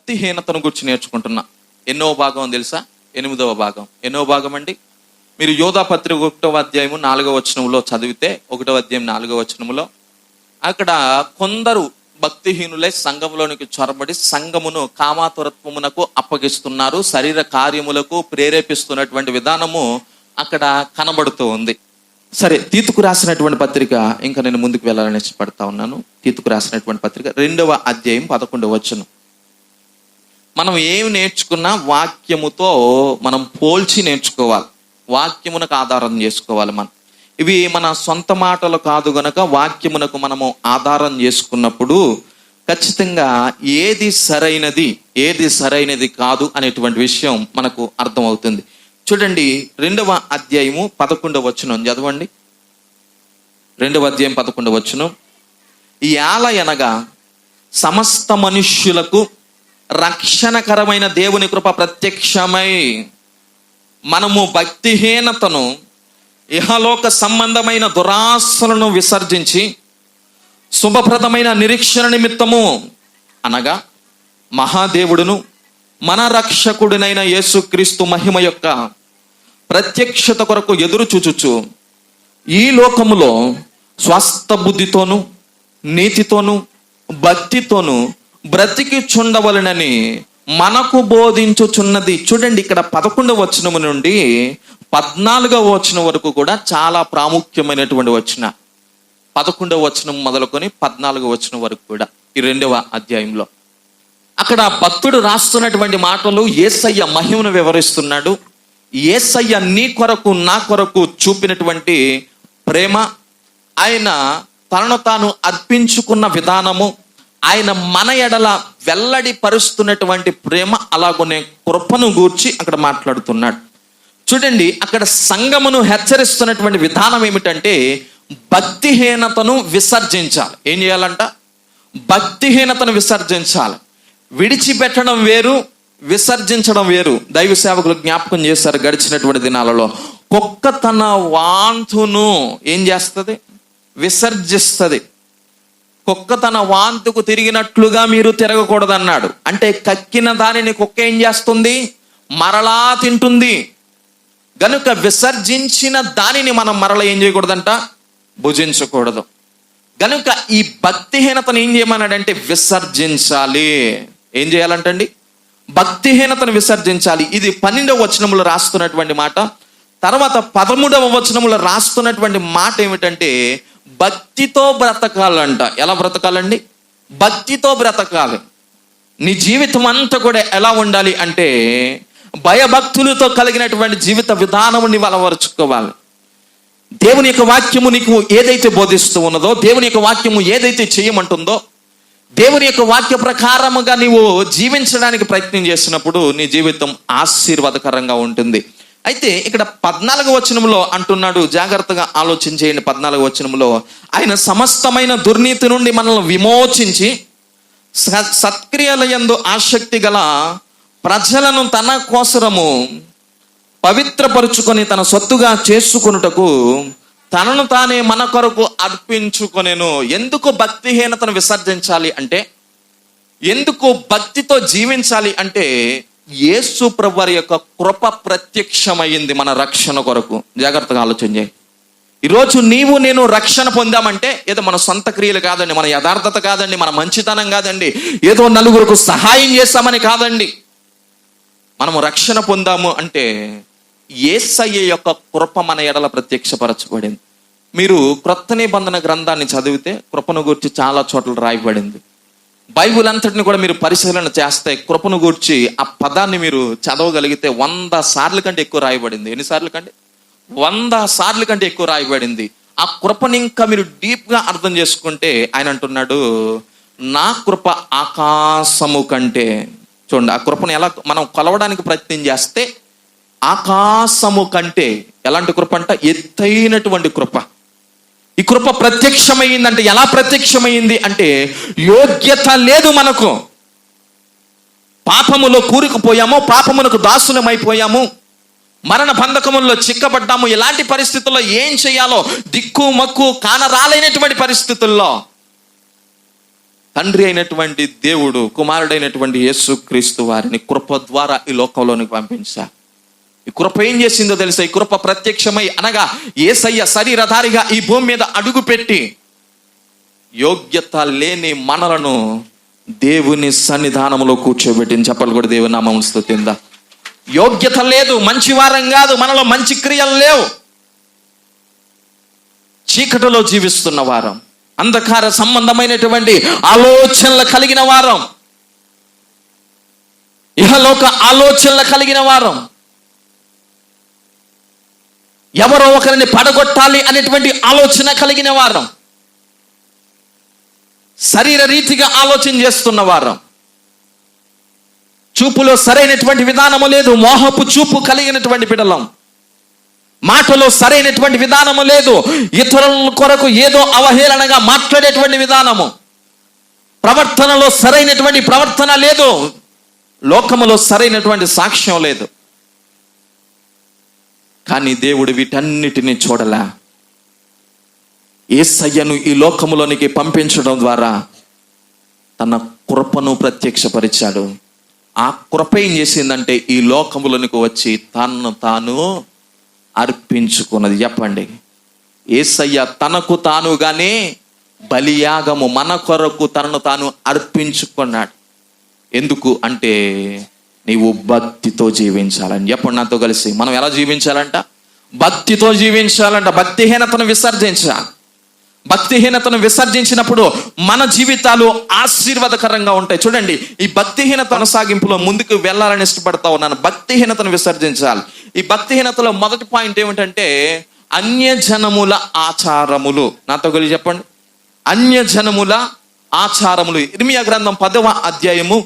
భక్తిహీనతను గురించి నేర్చుకుంటున్నా. ఎన్నో భాగం తెలుసా? 8వ భాగం. ఎన్నో భాగం అండి? మీరు యోధా పత్రిక 1వ అధ్యాయము 4వ వచనంలో చదివితే, 1వ అధ్యాయం 4వ వచనంలో అక్కడ కొందరు భక్తిహీనులై సంఘంలోనికి చొరబడి సంఘమును కామాతురత్వమునకు అప్పగిస్తున్నారు, శరీర కార్యములకు ప్రేరేపిస్తున్నటువంటి విధానము అక్కడ కనబడుతూ ఉంది. సరే, తీతుకు రాసినటువంటి పత్రిక, ఇంకా నేను ముందుకు వెళ్ళాలని ఇష్టపడతా ఉన్నాను. తీతుకు రాసినటువంటి పత్రిక 2వ అధ్యాయం 11వ వచనం. మనం ఏమి నేర్చుకున్నా వాక్యముతో మనం పోల్చి నేర్చుకోవాలి, వాక్యమునకు ఆధారం చేసుకోవాలి. మనం ఇవి మన సొంత మాటలు కాదు గనక వాక్యమునకు మనము ఆధారం చేసుకున్నప్పుడు ఖచ్చితంగా ఏది సరైనది కాదు అనేటువంటి విషయం మనకు అర్థమవుతుంది. చూడండి, 2వ అధ్యాయము 11వ వచనం చదవండి. 2వ అధ్యాయం 11వ వచనం. యాలయనగా సమస్త మనుష్యులకు రక్షణకరమైన దేవుని కృప ప్రత్యక్షమై మనము భక్తిహీనతను, ఇహలోక సంబంధమైన దురాశలను విసర్జించి శుభప్రదమైన నిరీక్షణ నిమిత్తము అనగా మహాదేవుడును మన రక్షకుడినైన యేసుక్రీస్తు మహిమ యొక్క ప్రత్యక్షత కొరకు ఎదురు చూచుచు ఈ లోకములో స్వస్థ బుద్ధితోను నీతితోను భక్తితోను బ్రతికి చుండవలనని మనకు బోధించుచున్నది. చూడండి, ఇక్కడ 11వ వచనము నుండి 14వ వచనం వరకు కూడా చాలా ప్రాముఖ్యమైనటువంటి వచన. 11వ వచనం మొదలుకొని 14వ వచనం వరకు కూడా ఈ 2వ అధ్యాయంలో అక్కడ భక్తుడు రాస్తున్నటువంటి మాటలు యేసయ్య మహిమను వివరిస్తున్నాడు. యేసయ్య నీ కొరకు నా కొరకు చూపినటువంటి ప్రేమ, ఆయన తనను తాను అర్పించుకున్న విధానము, ఆయన మన ఎడల వెల్లడి పరుస్తున్నటువంటి ప్రేమ, అలాగనే కృపను గూర్చి అక్కడ మాట్లాడుతున్నాడు. చూడండి, అక్కడ సంఘమును హెచ్చరిస్తున్నటువంటి విధానం ఏమిటంటే భక్తిహీనతను విసర్జించాలి. ఏం చేయాలంట? భక్తిహీనతను విసర్జించాలి. విడిచిపెట్టడం వేరు, విసర్జించడం వేరు. దైవ సేవకులు జ్ఞాపకం చేశారు గడిచినటువంటి దినాలలో. కుక్క తన వాంతును ఏం చేస్తుంది? విసర్జిస్తుంది. కుక్క తన వాంతుకు తిరిగినట్లుగా మీరు తిరగకూడదన్నాడు. అంటే కక్కిన దానిని కుక్క ఏం చేస్తుంది? మరలా తింటుంది. గనుక విసర్జించిన దానిని మనం మరలా ఏం చేయకూడదంట? భుజించకూడదు. గనుక ఈ భక్తిహీనతను ఏం చేయమన్నాడంటే విసర్జించాలి. ఏం చేయాలంటండి? భక్తిహీనతను విసర్జించాలి. ఇది 12వ వచనంలో రాస్తున్నటువంటి మాట. తర్వాత 13వ వచనంలో రాస్తున్నటువంటి మాట ఏమిటంటే భక్తితో బ్రతకాలంట. ఎలా బ్రతకాలండి? భక్తితో బ్రతకాలి. నీ జీవితం అంతా కూడా ఎలా ఉండాలి అంటే భయభక్తులతో కలిగినటువంటి జీవిత విధానము నీవు అలవరుచుకోవాలి. దేవుని యొక్క వాక్యము నీకు ఏదైతే బోధిస్తూ ఉన్నదో, దేవుని యొక్క వాక్యము ఏదైతే చేయమంటుందో, దేవుని యొక్క వాక్య ప్రకారముగా నీవు జీవించడానికి ప్రయత్నం చేసినప్పుడు నీ జీవితం ఆశీర్వాదకరంగా ఉంటుంది. అయితే ఇక్కడ 14వ వచనంలో అంటున్నాడు, జాగ్రత్తగా ఆలోచించేయండి. 14వ వచనంలో ఆయన సమస్తమైన దుర్నీతి నుండి మనల్ని విమోచించి సత్క్రియల యందు ఆసక్తి గల ప్రజలను తన కోసరము పవిత్రపరుచుకొని తన సొత్తుగా చేసుకొనుటకు తనను తానే మన కొరకు అర్పించుకొనెను. ఎందుకు భక్తిహీనతను విసర్జించాలి అంటే, ఎందుకు భక్తితో జీవించాలి అంటే యేసు ప్రభువారి యొక్క కృప ప్రత్యక్షమైంది మన రక్షణ కొరకు. జాగ్రత్తగా ఆలోచన చేయి. ఈరోజు నీవు నేను రక్షణ పొందామంటే ఏదో మన సొంత క్రియలు కాదండి, మన యథార్థత కాదండి, మన మంచితనం కాదండి, ఏదో నలుగురికి సహాయం చేస్తామని కాదండి. మనము రక్షణ పొందాము అంటే యేసయ్య యొక్క కృప మన ఎడల ప్రత్యక్షపరచబడింది. మీరు క్రొత్త నిబంధన గ్రంథాన్ని చదివితే కృపను గూర్చి చాలా చోట్ల రాయబడింది. బైబిల్ అంతటిని కూడా మీరు పరిశీలన చేస్తే కృపను గూర్చి ఆ పదాన్ని మీరు చదవగలిగితే 100 సార్లు కంటే ఎక్కువ రాయబడింది. ఎన్నిసార్లు కంటే? 100 సార్లు కంటే ఎక్కువ రాయబడింది. ఆ కృపని ఇంకా మీరు డీప్గా అర్థం చేసుకుంటే ఆయన అంటున్నాడు, నా కృప ఆకాశము కంటే. చూడండి, ఆ కృపను ఎలా మనం కొలవడానికి ప్రయత్నం చేస్తే ఆకాశము కంటే ఎలాంటి కృప అంట? ఎత్తైనటువంటి కృప. ఈ కృప ప్రత్యక్షమైందంటే ఎలా ప్రత్యక్షమైంది అంటే యోగ్యత లేదు మనకు. పాపములో కూరుకుపోయాము, పాపమునకు దాసులమైపోయాము, మరణ బంధకముల్లో చిక్కబడ్డాము. ఇలాంటి పరిస్థితుల్లో ఏం చేయాలో దిక్కు మక్కు కానరాలేనటువంటి పరిస్థితుల్లో తండ్రి అయినటువంటి దేవుడు కుమారుడైనటువంటి యేసుక్రీస్తు వారిని కృప ద్వారా ఈ లోకంలోనికి పంపించారు. ఈ కృప ఏం చేసిందో తెలుసా? ఈ కృప ప్రత్యక్షమై అనగా యేసయ్య శరీరధారిగా ఈ భూమి మీద అడుగుపెట్టి యోగ్యత లేని మనలను దేవుని సన్నిధానంలో కూర్చోబెట్టింది. చెప్పలు కూడా దేవుని నామమున స్తుతిందా. యోగ్యత లేదు, మంచి వారం కాదు, మనలో మంచి క్రియలు లేవు, చీకటిలో జీవిస్తున్న వారం, అంధకార సంబంధమైనటువంటి ఆలోచనలు కలిగిన వారం, ఇహలోక ఆలోచనలు కలిగిన వారం, ఎవరో ఒకరిని పడగొట్టాలి అనేటువంటి ఆలోచన కలిగిన వారం, శరీర రీతిగా ఆలోచన చేస్తున్న వారం, చూపులో సరైనటువంటి విధానము లేదు, మోహపు చూపు కలిగినటువంటి బిడ్డలం, మాటలో సరైనటువంటి విధానము లేదు, ఇతరుల కొరకు ఏదో అవహేళనగా మాట్లాడేటువంటి విధానము, ప్రవర్తనలో సరైనటువంటి ప్రవర్తన లేదు, లోకములో సరైనటువంటి సాక్ష్యం లేదు. కానీ దేవుడు వీటన్నిటిని చూడలా. యేసయ్యను ఈ లోకములోనికి పంపించడం ద్వారా తన కృపను ప్రత్యక్షపరిచాడు. ఆ కృప ఏం చేసిందంటే ఈ లోకములోనికి వచ్చి తనను తాను అర్పించుకున్నది. చెప్పండి, యేసయ్య తనకు తానుగానే బలియాగము మన కొరకు తనను తాను అర్పించుకున్నాడు. ఎందుకు అంటే నీవు భక్తితో జీవించాలని. చెప్పండి నాతో కలిసి, మనం ఎలా జీవించాలంట? భక్తితో జీవించాలంట. భక్తిహీనతను విసర్జించాలి. భక్తిహీనతను విసర్జించినప్పుడు మన జీవితాలు ఆశీర్వాదకరంగా ఉంటాయి. చూడండి, ఈ భక్తిహీనత కొనసాగింపులో ముందుకు వెళ్ళాలని ఇష్టపడతా ఉన్నాను. భక్తిహీనతను విసర్జించాలి. ఈ భక్తిహీనతలో మొదటి పాయింట్ ఏమిటంటే అన్యజనముల ఆచారములు. నాతో కలిసి చెప్పండి, అన్యజనముల ఆచారములు. ఇర్మియా గ్రంథం 10వ అధ్యాయము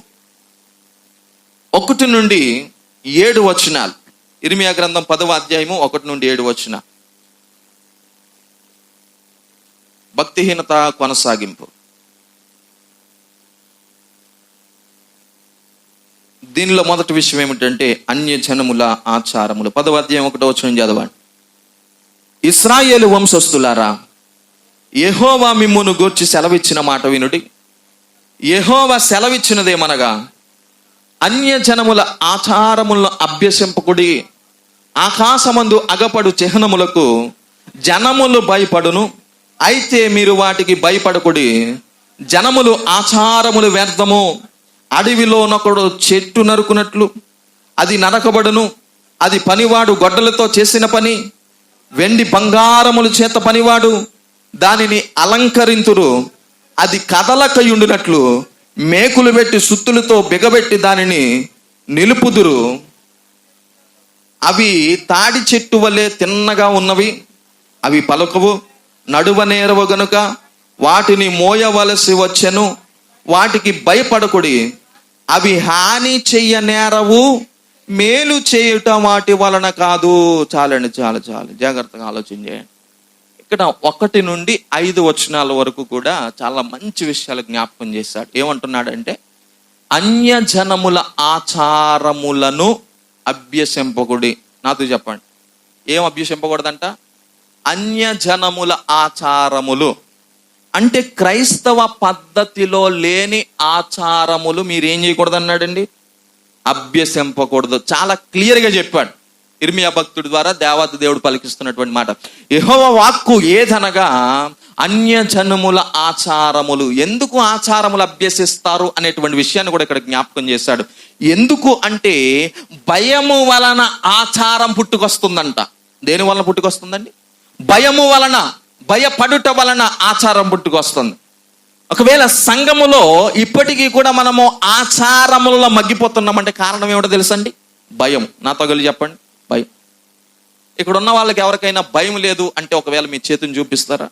1 నుండి 7 వచనాలు. ఇర్మియా గ్రంథం 10వ అధ్యాయము 1 నుండి 7 వచనాలు. భక్తిహీనత కొనసాగింపు. దీనిలో మొదటి విషయం ఏమిటంటే అన్యజనముల ఆచారములు. 10వ అధ్యాయం 1వ వచనం చదవండి. ఇశ్రాయేలు వంశస్థులారా, యెహోవా మిమ్మును గూర్చి సెలవిచ్చిన మాట వినుడి. యెహోవా సెలవిచ్చినదేమనగా, అన్యజనముల ఆచారములను అభ్యసింపకుడి. ఆకాశమందు అగపడు చిహ్నములకు జనములు భయపడును, అయితే మీరు వాటికి భయపడకుడి. జనములు ఆచారములు వ్యర్థము. అడవిలోనొకడు చెట్టు నరుకున్నట్లు అది నరకబడును. అది పనివాడు గొడ్డలతో చేసిన పని. వెండి బంగారముల చేత పనివాడు దానిని అలంకరింతురు. అది కదలకయుండునట్లు మేకులు పెట్టి సుత్తులతో బిగబెట్టి దానిని నిలుపుదురు. అవి తాడి చెట్టు వలె తిన్నగా ఉన్నవి, అవి పలుకవు, నడువనేరవు గనుక వాటిని మోయవలసి వచ్చెను. వాటికి భయపడకుడి, అవి హాని చెయ్యనేరవు, మేలు చేయుట వాటి వలన కాదు. చాలండి, చాలు జాగ్రత్తగా ఆలోచన చేయండి. ఇక్కడ 1 నుండి 5 వచనాల వరకు కూడా చాలా మంచి విషయాలు జ్ఞాపకం చేశాడు. ఏమంటున్నాడంటే అన్యజనముల ఆచారములను అభ్యసింపకుడి. నాతో చెప్పండి, ఏం అభ్యసింపకూడదంట? అన్యజనముల ఆచారములు అంటే క్రైస్తవ పద్ధతిలో లేని ఆచారములు మీరేం చేయకూడదు అన్నాడండి, అభ్యసింపకూడదు. చాలా క్లియర్గా చెప్పాడు ఇర్మియా భక్తుడి ద్వారా దేవాది దేవుడు పలికిస్తున్నటువంటి మాట. యెహోవా వాక్కు ఏదనగా అన్యజనముల ఆచారములు. ఎందుకు ఆచారములు అభ్యసిస్తారు అనేటువంటి విషయాన్ని కూడా ఇక్కడ జ్ఞాపకం చేశాడు. ఎందుకు అంటే భయము వలన ఆచారం పుట్టుకొస్తుందంట. దేని వలన పుట్టుకొస్తుందండి? భయము వలన, భయపడుట వలన ఆచారం పుట్టుకొస్తుంది. ఒకవేళ సంఘములో ఇప్పటికీ కూడా మనము ఆచారములలో మగ్గిపోతున్నామంటే కారణం ఏమిటో తెలుసండి? భయం. నాతో కలిసి చెప్పండి, భయం. ఇక్కడ ఉన్న వాళ్ళకి ఎవరికైనా భయం లేదు అంటే ఒకవేళ మీ చేతిని చూపిస్తారా?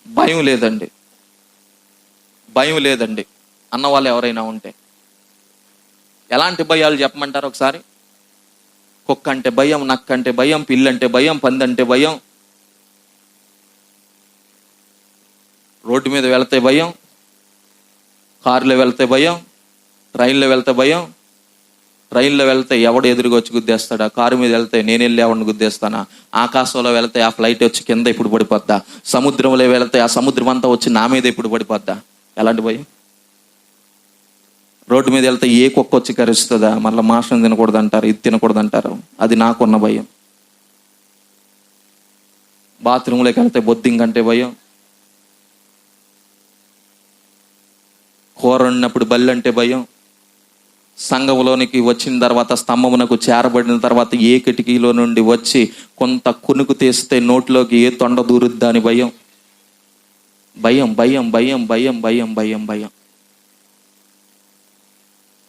భయం లేదండి, భయం లేదండి అన్న వాళ్ళు ఎవరైనా ఉంటే ఎలాంటి భయాలు చెప్పమంటారు ఒకసారి? కుక్క అంటే భయం, నక్క అంటే భయం, పిల్లి అంటే భయం, పంది అంటే భయం, రోడ్డు మీద వెళ్తే భయం, కారులో వెళ్తే భయం, ట్రైన్లో వెళ్తే భయం. ట్రైన్లో వెళ్తే ఎవడు ఎదురుగా వచ్చి గుద్దేస్తాడా? కారు మీద వెళ్తే నేను వెళ్ళి ఎవరిని గుద్దేస్తానా? ఆకాశంలో వెళ్తే ఆ ఫ్లైట్ వచ్చి కింద ఇప్పుడు పడిపోద్దా? సముద్రంలో వెళ్తే ఆ సముద్రం అంతా వచ్చి నా మీద ఇప్పుడు పడిపోద్దా? ఎలాంటి భయం? రోడ్డు మీద వెళ్తే ఏ కుక్క వచ్చి కరుస్తుందా, మళ్ళీ మాంసం తినకూడదు అంటారు, ఇది తినకూడదు అంటారు, అది నాకున్న భయం. బాత్రూంలోకి వెళ్తే బొద్దింకంటే భయం, కూర వండినప్పుడు బల్లి అంటే భయం, సంఘంలోనికి వచ్చిన తర్వాత స్తంభమునకు చేరబడిన తర్వాత ఏ కిటికీలో నుండి వచ్చి కొంత కునుకు తీస్తే నోట్లోకి ఏ తొండ దూరుద్దా అని భయం. భయం భయం భయం భయం భయం భయం భయం.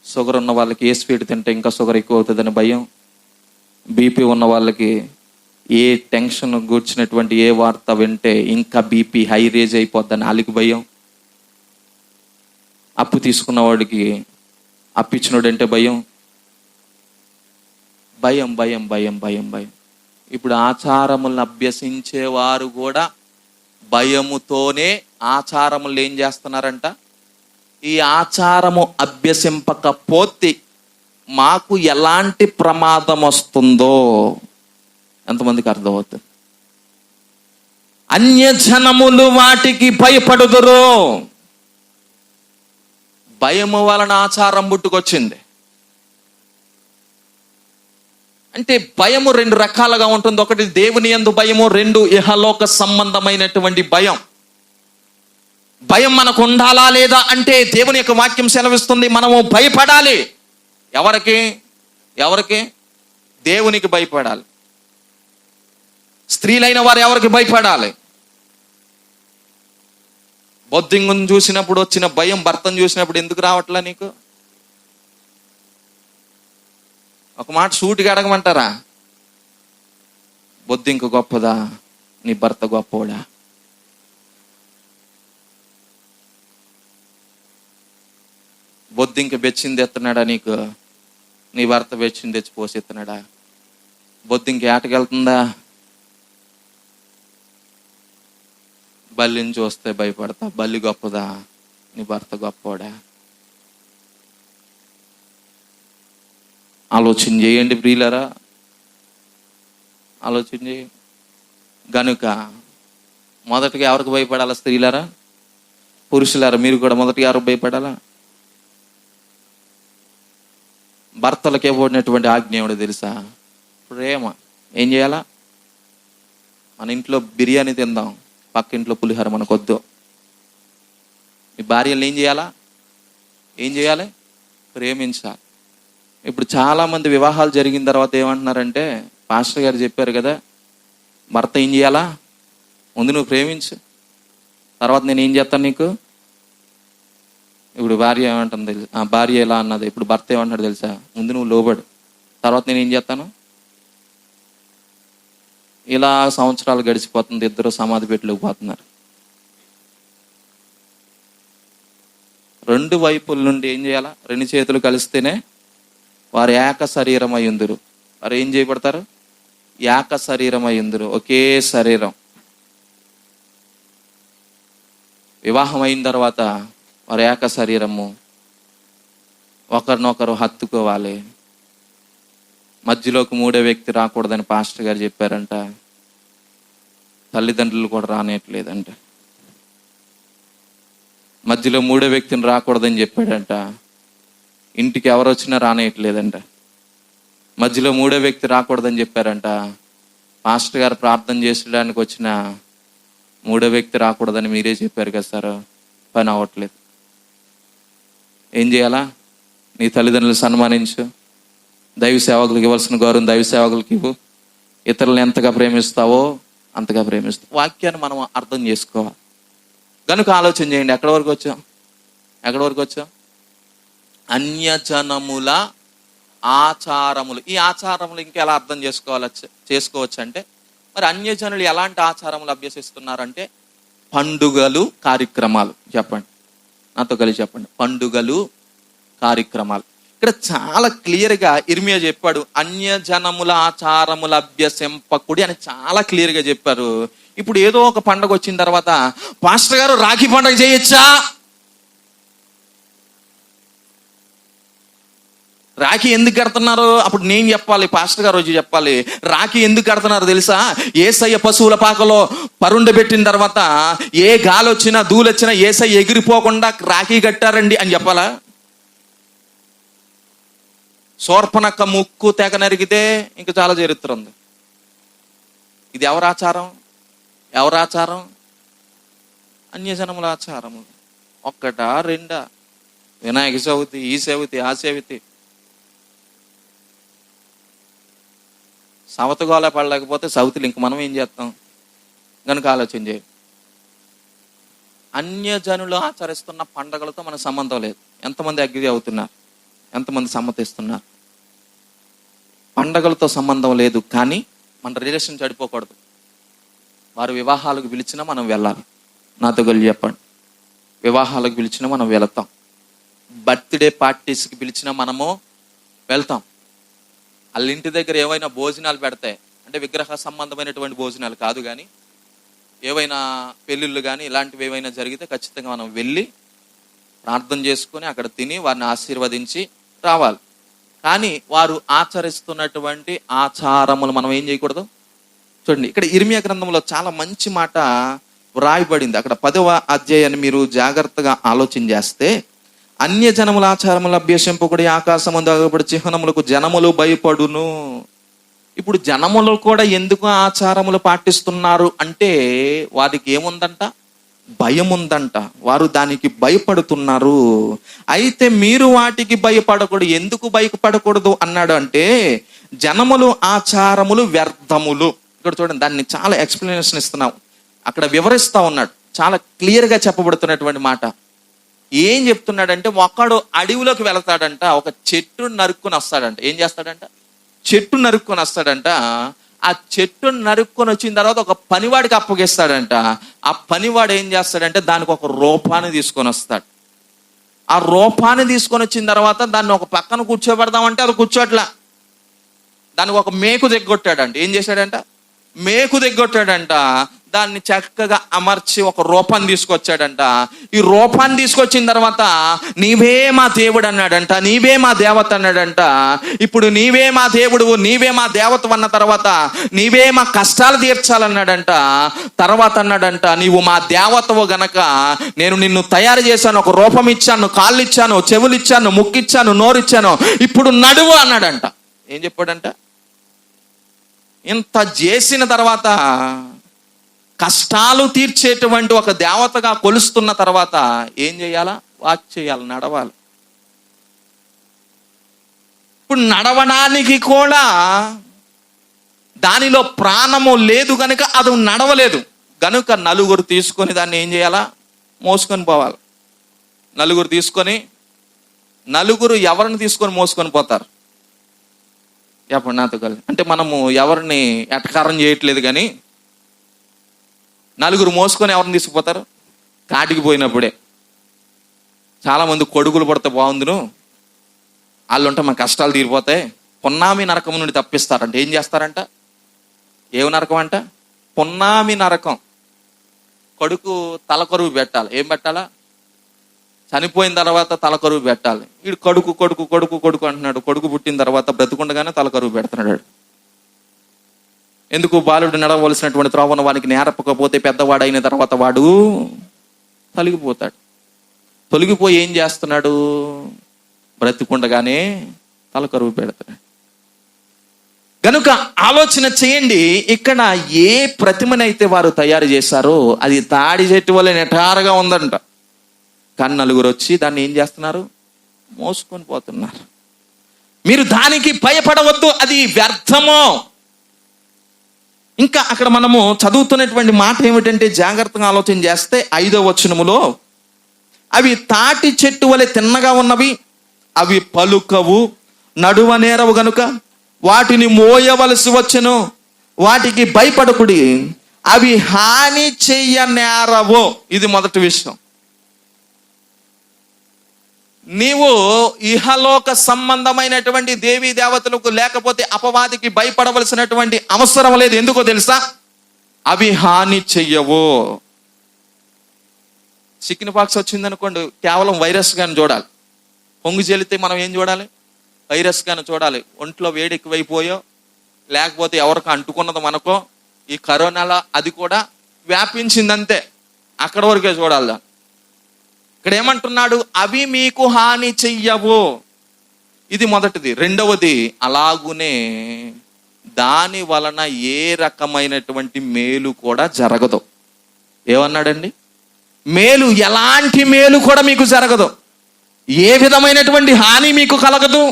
షుగర్ ఉన్న వాళ్ళకి ఏ స్వీట్ తింటే ఇంకా షుగర్ ఎక్కువ అవుతుందని భయం. బీపీ ఉన్న వాళ్ళకి ఏ టెన్షన్ కూర్చున్నటువంటి ఏ వార్త వింటే ఇంకా బీపీ హై రేజ్ అయిపోద్దని వాళ్ళకి భయం. అప్పు తీసుకున్న వాడికి అప్పిచ్చినోడంటే భయం. భయం భయం భయం భయం భయం. ఇప్పుడు ఆచారములను అభ్యసించేవారు కూడా భయముతోనే ఆచారములు ఏం చేస్తున్నారంట? ఈ ఆచారము అభ్యసింపకపోతే మాకు ఎలాంటి ప్రమాదం వస్తుందో ఎంతమందికి అర్థమవుతుంది? అన్యజనములు వాటికి భయపడుదురు. భయము వలన ఆచారం పుట్టుకొచ్చింది. అంటే భయము రెండు రకాలుగా ఉంటుంది. ఒకటి దేవుని యందు భయము, రెండు ఇహలోక సంబంధమైనటువంటి భయం. భయం మనకు ఉండాలా లేదా అంటే దేవుని యొక్క వాక్యం సెలవిస్తుంది మనము భయపడాలి. ఎవరికి? ఎవరికి? దేవునికి భయపడాలి. స్త్రీలైన వారు ఎవరికి భయపడాలి? బొద్దింగుని చూసినప్పుడు వచ్చిన భయం భర్తను చూసినప్పుడు ఎందుకు రావట్లా నీకు? ఒక మాట సూటిగా అడగమంటారా? బొద్దింక గొప్పదా, నీ భర్త గొప్పోడా? బొద్దింక బెచ్చింది ఎత్తున్నాడా నీకు? నీ భర్త బెచ్చింది తెచ్చి పోసి ఎత్తున్నాడా? బొద్దింక ఏటకెళ్తుందా? బల్లిని చూస్తే భయపడతా. బల్లి గొప్పదా, నీ భర్త గొప్పోడా? ఆలోచన చేయండి ప్రియులారా, ఆలోచన చేయండి. గనుక మొదటగా ఎవరికి భయపడాలా? స్త్రీలారా, పురుషులారా, మీరు కూడా మొదటగా ఎవరికి భయపడాలా? భర్తలకు ఇవ్వబడినటువంటి ఆజ్ఞ ఏమిటో తెలుసా? ప్రేమ. ఏం చేయాలా? మన ఇంట్లో బిర్యానీ తిందాం, పక్క ఇంట్లో పులిహోర మనకొద్దు. మీ భార్యలు ఏం చేయాలా? ఏం చేయాలి? ప్రేమించాలి. ఇప్పుడు చాలామంది వివాహాలు జరిగిన తర్వాత ఏమంటున్నారంటే, పాస్టర్ గారు చెప్పారు కదా, భర్త ఏం చేయాలా? ముందు నువ్వు ప్రేమించు, తర్వాత నేను ఏం చేస్తాను నీకు. ఇప్పుడు భార్య ఏమంటుంది తెలుసు? భార్య ఎలా అన్నది, ఇప్పుడు భర్త ఏమంటాడు తెలుసా? ముందు నువ్వు లోబడు, తర్వాత నేను ఏం చేస్తాను. ఇలా సంవత్సరాలు గడిచిపోతుంది, ఇద్దరు సమాధి పెట్టలేక పోతున్నారు. రెండు వైపుల నుండి ఏం చేయాలా? రెండు చేతులు కలిస్తేనే వారు ఏక శరీరం అయ్యుందురు. వారు ఏం చేయబడతారు? ఏక శరీరం అయ్యుందురు, ఒకే శరీరం. వివాహం అయిన తర్వాత వారు ఏక శరీరము, ఒకరినొకరు హత్తుకోవాలి. మధ్యలోకి మూడో వ్యక్తి రాకూడదని పాస్టర్ గారు చెప్పారంట. తల్లిదండ్రులు కూడా రానేట్లేదంట. మధ్యలో మూడో వ్యక్తిని రాకూడదని చెప్పాడంట. ఇంటికి ఎవరు వచ్చినా రానేయట్లేదంట. మధ్యలో మూడో వ్యక్తి రాకూడదని చెప్పారంట. పాస్టర్ గారు ప్రార్థన చేసడానికి వచ్చిన మూడో వ్యక్తి రాకూడదని మీరే చెప్పారు కదా సార్, పని అవ్వట్లేదు. ఏం చేయాలా? నీ తల్లిదండ్రులు సన్మానించు, దైవ సేవకులకు ఇవ్వాల్సిన గౌరవం దైవ సేవకులకు ఇవ్వు, ఇతరులను ఎంతగా ప్రేమిస్తావో అంతగా ప్రేమిస్తావు. వాక్యాన్ని మనం అర్థం చేసుకోవాలి. కనుక ఆలోచన చేయండి. ఎక్కడి వరకు వచ్చాం? ఎక్కడి వరకు వచ్చాం? అన్యజనముల ఆచారములు. ఈ ఆచారములు ఇంకా ఎలా అర్థం చేసుకోవచ్చు అంటే, మరి అన్యజనులు ఎలాంటి ఆచారములు అభ్యసిస్తున్నారంటే, పండుగలు, కార్యక్రమాలు. చెప్పండి, నాతో కలిసి చెప్పండి. పండుగలు, కార్యక్రమాలు. ఇక్కడ చాలా క్లియర్గా ఇర్మియా చెప్పాడు, అన్యజనముల ఆచారముల అభ్యసింపకుడి అని చాలా క్లియర్గా చెప్పారు. ఇప్పుడు ఏదో ఒక పండుగ వచ్చిన తర్వాత, పాస్టర్ గారు రాఖీ పండుగ చేయొచ్చా? రాఖీ ఎందుకు కడుతున్నారు? అప్పుడు నేను చెప్పాలి, పాస్టర్ గారు రోజు చెప్పాలి. రాఖీ ఎందుకు కడుతున్నారు తెలుసా? యేసయ్య పశువుల పాకలో పరుండబెట్టిన తర్వాత ఏ గాలి వచ్చినా ధూళి వచ్చినా యేసయ్య ఎగిరిపోకుండా రాఖీ కట్టారండి అని చెప్పాలా? శూర్పణఖ ముక్కు తెగ నరిగితే ఇంకా చాలా చరిత్ర ఉంది. ఇది ఎవరి ఆచారం? ఎవరి ఆచారం? అన్యజనముల ఆచారము. ఒక్కటా రెండా? వినాయక చవితి, ఈ చవితి, ఆ చవితి. సవతగోళ పడలేకపోతే సౌతులు ఇంక మనం ఏం చేస్తాం కనుక ఆలోచన చేయాలి. అన్యజనులు ఆచరిస్తున్న పండగలతో మన సంబంధం లేదు. ఎంతమంది అగ్రి అవుతున్నారు? ఎంతమంది సమ్మతిస్తున్నారు? పండగలతో సంబంధం లేదు, కానీ మన రిలేషన్ చెడిపోకూడదు. వారు వివాహాలకు పిలిచినా మనం వెళ్ళాలి. నాతో కలిసి చెప్పండి. వివాహాలకు పిలిచినా మనం వెళతాం. బర్త్డే పార్టీస్కి పిలిచినా మనము వెళ్తాం. వాళ్ళ ఇంటి దగ్గర ఏవైనా భోజనాలు పెడతాయి అంటే విగ్రహ సంబంధమైనటువంటి భోజనాలు కాదు, కానీ ఏవైనా పెళ్ళిళ్ళు కానీ ఇలాంటివి ఏవైనా జరిగితే ఖచ్చితంగా మనం వెళ్ళి ప్రార్థన చేసుకొని అక్కడ తిని వారిని ఆశీర్వదించి రావాలి. కానీ వారు ఆచరిస్తున్నటువంటి ఆచారములు మనం ఏం చేయకూడదు. చూడండి, ఇక్కడ ఇర్మియా గ్రంథంలో చాలా మంచి మాట వ్రాయబడింది. అక్కడ 10వ అధ్యాయాన్ని మీరు జాగ్రత్తగా ఆలోచన చేస్తే, అన్యజనముల ఆచారములు అభ్యసింపకుడి, ఆకాశమందు అగపడి చిహ్నములకు జనములు భయపడును. ఇప్పుడు జనములు కూడా ఎందుకు ఆచారములు పాటిస్తున్నారు అంటే వారికి ఏముందంట? భయం ఉందంట. వారు దానికి భయపడుతున్నారు. అయితే మీరు వాటికి భయపడకూడదు. ఎందుకు భయపడకూడదు అన్నాడు అంటే, జనములు ఆచారములు వ్యర్థములు. ఇక్కడ చూడండి, దాన్ని చాలా ఎక్స్ప్లెనేషన్ ఇస్తున్నాం. అక్కడ వివరిస్తా ఉన్నాడు. చాలా క్లియర్గా చెప్పబడుతున్నటువంటి మాట. ఏం చెప్తున్నాడంటే, ఒకడు అడవిలోకి వెళతాడంట, ఒక చెట్టు నరుక్కుని వస్తాడంట. ఏం చేస్తాడంట? చెట్టు నరుక్కొని వస్తాడంట. ఆ చెట్టు నరుక్కొని వచ్చిన తర్వాత ఒక పనివాడికి అప్పగిస్తాడంట. ఆ పనివాడు ఏం చేస్తాడంటే దానికి ఒక రూపాన్ని తీసుకొని వస్తాడు. ఆ రూపాన్ని తీసుకొని వచ్చిన తర్వాత దాన్ని ఒక పక్కన కూర్చోబెడదామంటే అది కూర్చోట్లా. దానికి ఒక మేకు దిగ్గొట్టాడంట. ఏం చేశాడంట? మేకు దిగ్గొట్టాడంట. దాన్ని చక్కగా అమర్చి ఒక రూపాన్ని తీసుకొచ్చాడంట. ఈ రూపాన్ని తీసుకొచ్చిన తర్వాత నీవే మా దేవుడు అన్నాడంట, నీవే మా దేవత అన్నాడంట. ఇప్పుడు నీవే మా దేవుడు, నీవే మా దేవత అన్న తర్వాత నీవే మా కష్టాలు తీర్చాలన్నాడంట. తర్వాత అన్నాడంట, నీవు మా దేవతవు గనక నేను నిన్ను తయారు చేశాను, ఒక రూపం ఇచ్చాను, కాళ్ళు ఇచ్చాను, చెవులు ఇచ్చాను, ముక్కు ఇచ్చాను, నోరు ఇచ్చాను, ఇప్పుడు నడువు అన్నాడంట. ఏం చెప్పాడంట? ఇంత చేసిన తర్వాత, కష్టాలు తీర్చేటువంటి ఒక దేవతగా కొలుస్తున్న తర్వాత ఏం చేయాలా? వాక్ చేయాలి, నడవాలి. ఇప్పుడు నడవడానికి కూడా దానిలో ప్రాణము లేదు కనుక అది నడవలేదు. కనుక నలుగురు తీసుకొని దాన్ని ఏం చేయాలా? మోసుకొని పోవాలి. నలుగురు తీసుకొని, నలుగురు ఎవరిని తీసుకొని మోసుకొని పోతారు? చెప్పండి నాతో కలిసి. అంటే మనము ఎవరిని ఎటకారం చేయట్లేదు, కానీ నలుగురు మోసుకొని ఎవరిని తీసుకుపోతారు? కాటికి పోయినప్పుడే చాలామంది కొడుకులు పడితే బాగుందును, వాళ్ళు ఉంటే మా కష్టాలు తీరిపోతాయి, పున్నామి నరకం నుండి తప్పిస్తారంట. ఏం చేస్తారంట? ఏమి నరకం అంట? పున్నామి నరకం. కొడుకు తలకరువు పెట్టాలి. ఏం పెట్టాలా? చనిపోయిన తర్వాత తలకరువు పెట్టాలి. వీడు కొడుకు కొడుకు కొడుకు కొడుకు అంటున్నాడు. కొడుకు పుట్టిన తర్వాత బ్రతుకుండగానే తలకరువు పెడుతున్నాడు. ఎందుకు? బాలుడు నడవలసినటువంటి త్రోవను వానికి నేర్పకపోతే పెద్దవాడైన తర్వాత వాడు తొలగిపోతాడు. తొలగిపోయి ఏం చేస్తున్నాడు? బ్రతికుండగానే తలకరువు పెడతాడు. కనుక ఆలోచన చేయండి, ఇక్కడ ఏ ప్రతిమనైతే వారు తయారు చేశారో అది తాడి చెట్టు వల్ల నిటారుగా ఉందంట. కానీ నలుగురు వచ్చి దాన్ని ఏం చేస్తున్నారు? మోసుకొని పోతున్నారు. మీరు దానికి భయపడవద్దు, అది వ్యర్థమో. ఇంకా అక్కడ మనము చదువుతున్నటువంటి మాట ఏమిటంటే, జాగ్రత్తగా ఆలోచన చేస్తే 5వ వచనములో, అవి తాటి చెట్టు వలె తిన్నగా ఉన్నవి, అవి పలుకవు, నడువనేరవు గనుక వాటిని మోయవలసి వచ్చెను, వాటికి భయపడకుడి, అవి హాని చెయ్యనేరవు. ఇది మొదటి విషయం. నీవు ఇహలోక సంబంధమైనటువంటి దేవీ దేవతలకు లేకపోతే అపవాదికి భయపడవలసినటువంటి అవసరం లేదు. ఎందుకో తెలుసా? అవి హాని చెయ్యవు. చికెన్ పాక్స్ వచ్చిందనుకోండి, కేవలం వైరస్ గాని చూడాలి. పొంగు చెల్లితే మనం ఏం చూడాలి? వైరస్ కానీ చూడాలి, ఒంట్లో వేడి ఎక్కువైపోయో లేకపోతే ఎవరికి అంటుకున్నది మనకో ఈ కరోనాలో అది కూడా వ్యాపించిందంతే, అక్కడ వరకే చూడాలి. ఇక్కడ ఏమంటున్నాడు, అవి మీకు హాని చెయ్యవు. ఇది మొదటిది. రెండవది, అలాగునే దాని వలన ఏ రకమైనటువంటి మేలు కూడా జరగదు. ఏమన్నాడండి? మేలు, ఎలాంటి మేలు కూడా మీకు జరగదు, ఏ విధమైనటువంటి హాని మీకు కలగదు.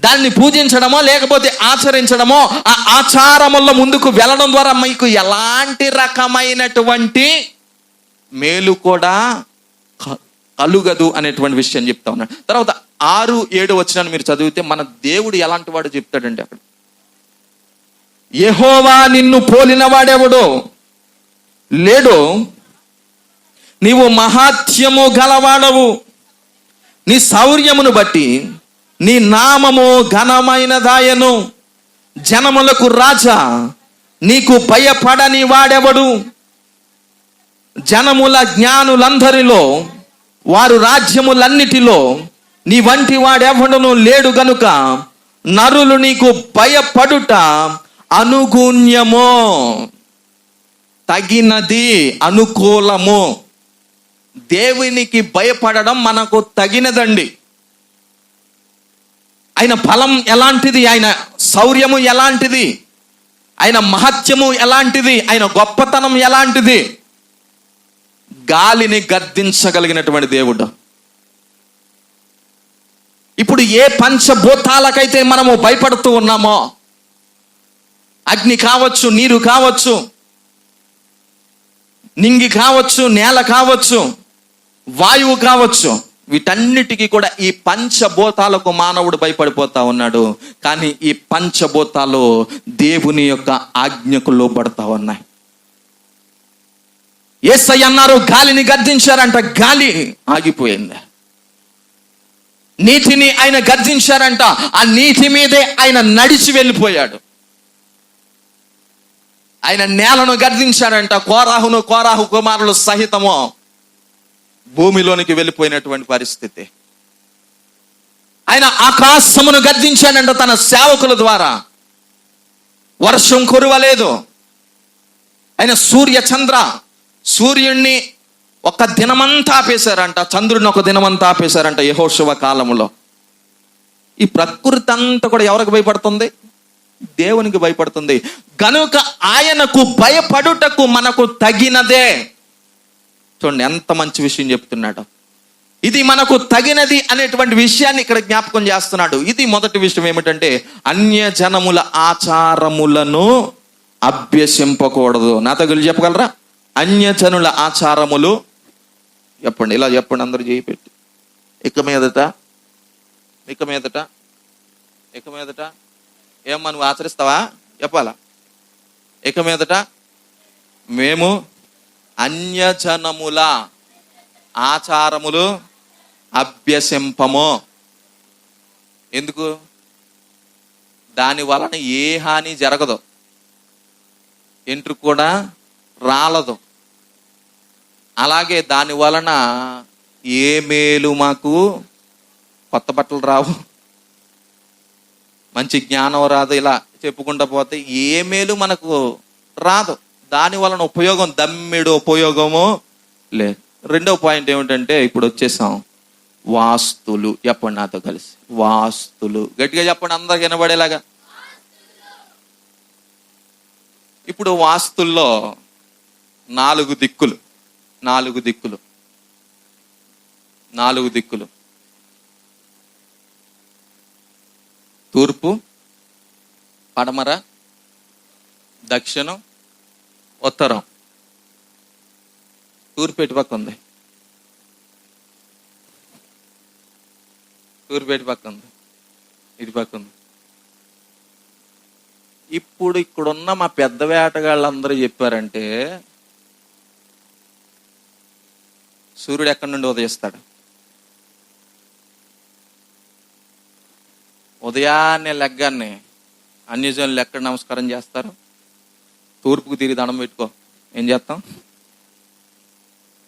దాన్ని పూజించడమో లేకపోతే ఆచరించడమో, ఆ ఆచారముల ముందుకు వెళ్ళడం ద్వారా మీకు ఎలాంటి రకమైనటువంటి మేలు కూడా కలుగదు అనేటువంటి విషయం చెప్తా ఉన్నాడు. తర్వాత 6-7 వచనాన్ని మీరు చదివితే మన దేవుడు ఎలాంటి వాడు చెప్తాడండి అక్కడ. యెహోవా నిన్ను పోలిన వాడెవడో లేడో, నీవు మహాత్యము గలవాడవు, నీ శౌర్యమును బట్టి నీ నామము ఘనమైనదాయను. జనములకు రాజా, నీకు భయపడని వాడెవడు? జనముల జ్ఞానులందరిలో, వారు రాజ్యములన్నిటిలో నీ వంటి వాడెవడను లేడు గనుక నరులు నీకు భయపడుట అనుగుణ్యమో, తగినది, అనుకూలము. దేవునికి భయపడడం మనకు తగినదండి. ఆయన బలం ఎలాంటిది, ఆయన శౌర్యము ఎలాంటిది, ఆయన మహత్యము ఎలాంటిది, ఆయన గొప్పతనం ఎలాంటిది. గాలిని గద్దించగలిగినటువంటి దేవుడు. ఇప్పుడు ఏ పంచభూతాలకైతే మనము భయపడుతూ ఉన్నామో, అగ్ని కావచ్చు, నీరు కావచ్చు, నింగి కావచ్చు, నేల కావచ్చు, వాయువు కావచ్చు, వీటన్నిటికీ కూడా ఈ పంచభూతాలకు మానవుడు భయపడిపోతా ఉన్నాడు. కానీ ఈ పంచభూతాలు దేవుని యొక్క ఆజ్ఞకు లోబడతా ఉన్నాయి. యేసయ్య అన్నారు, గాలిని గద్దించారంట, గాలి ఆగిపోయింది. నీటిని ఆయన గద్దించారంట, ఆ నీటి మీదే ఆయన నడిచి వెళ్ళిపోయాడు. ఆయన నేలను గద్దించాడంట, కోరాహు కుమారులు సహితము భూమిలోనికి వెళ్ళిపోయినటువంటి పరిస్థితి. ఆయన ఆకాశమును గద్దించాడంట తన సేవకుల ద్వారా, వర్షం కురవలేదు. ఆయన సూర్యుణ్ణి ఒక దినమంతా ఆపేశారంట, చంద్రుడిని ఒక దినమంతా ఆపేశారంట యెహోషువ కాలములో. ఈ ప్రకృతి అంతా కూడా ఎవరికి భయపడుతుంది? దేవునికి భయపడుతుంది. గనుక ఆయనకు భయపడుటకు మనకు తగినదే. చూడండి ఎంత మంచి విషయం చెప్తున్నాడు. ఇది మనకు తగినది అనేటువంటి విషయాన్ని ఇక్కడ జ్ఞాపకం చేస్తున్నాడు. ఇది మొదటి విషయం ఏమిటంటే, అన్యజనముల ఆచారములను అభ్యసింపకూడదు. నా తగులు చెప్పగలరా? అన్యజనుల ఆచారములు చెప్పండి, ఇలా చెప్పండి అందరూ చేయి పెట్టి. ఇక మీదట ఏమ్మా నువ్వు ఆచరిస్తావా? చెప్పాలా? ఇక మీదట మేము అన్యజనముల ఆచారములు అభ్యసింపము. ఎందుకు? దాని వలన ఏ హాని జరగదు, ఎంట్రుకు కూడా రాలదు. అలాగే దాని వలన ఏ మేలు, మాకు కొత్త బట్టలు రావు, మంచి జ్ఞానం రాదు, ఇలా చెప్పుకుంటా పోతే ఏ మేలు మనకు రాదు. దాని వలన ఉపయోగం దమ్మిడు ఉపయోగము లేదు. రెండవ పాయింట్ ఏమిటంటే, ఇప్పుడు వచ్చేసాం వాస్తులు. చెప్పండి నాతో కలిసి, వాస్తులు. గట్టిగా చెప్పండి అందరికి వినబడేలాగా. ఇప్పుడు వాస్తుల్లో 4 దిక్కులు. తూర్పు, పడమర, దక్షిణం, ఉత్తరం. తూర్పు ఎటు పక్క ఉంది? తూర్పు ఎటు పక్క ఉంది? ఇటు పక్క ఉంది. ఇప్పుడు ఇక్కడున్న మా పెద్ద వేటగాళ్ళందరూ చెప్పారంటే, సూర్యుడు ఎక్కడి నుండి ఉదయిస్తాడు? ఉదయాన్నే లెగ్గాన్ని అన్యజనులు ఎక్కడ నమస్కారం చేస్తారు? తూర్పుకు తిరిగి దండం పెట్టుకో. ఏం చేస్తాం?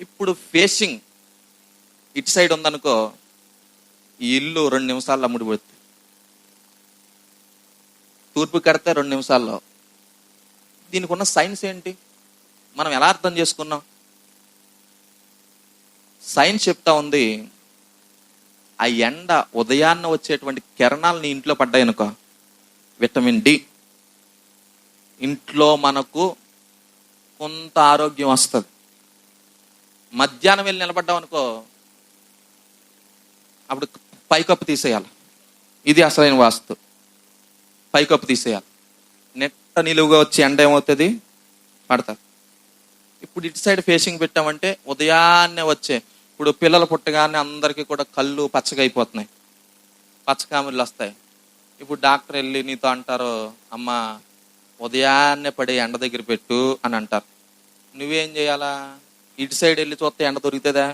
ఇప్పుడు ఫేసింగ్ ఇటు సైడ్ ఉందనుకో, ఈ ఇల్లు 2 నిమిషాల్లో అమ్ముడిపోతుంది. తూర్పు కడితే 2 నిమిషాల్లో. దీనికి ఉన్న సైన్స్ ఏంటి? మనం ఎలా అర్థం చేసుకున్నాం? సైన్స్ చెప్తా ఉంది, ఆ ఎండ ఉదయాన్న వచ్చేటువంటి కిరణాలు నీ ఇంట్లో పడ్డాయనుకో, విటమిన్ డి, ఇంట్లో మనకు కొంత ఆరోగ్యం వస్తుంది. మధ్యాహ్నం వెళ్ళి నిలబడ్డాం అనుకో, అప్పుడు పైకప్పు తీసేయాలి. ఇది అసలైన వాస్తు. పైకప్పు తీసేయాలి. నెట్ట నిలువుగా వచ్చి ఎండ ఏమవుతుంది? పడతారు. ఇప్పుడు ఇటు సైడ్ ఫేసింగ్ పెట్టామంటే ఉదయాన్నే వచ్చే, ఇప్పుడు పిల్లలు పుట్టగానే అందరికీ కూడా కళ్ళు పచ్చగా అయిపోతున్నాయి, పచ్చకాములు వస్తాయి. ఇప్పుడు డాక్టర్ వెళ్ళి నీతో అంటారు, అమ్మ ఉదయాన్నే పడే ఎండ దగ్గర పెట్టు అని అంటారు. నువ్వేం చేయాలా? ఇటు సైడ్ వెళ్ళి చూస్తే ఎండ దొరుకుతుందా?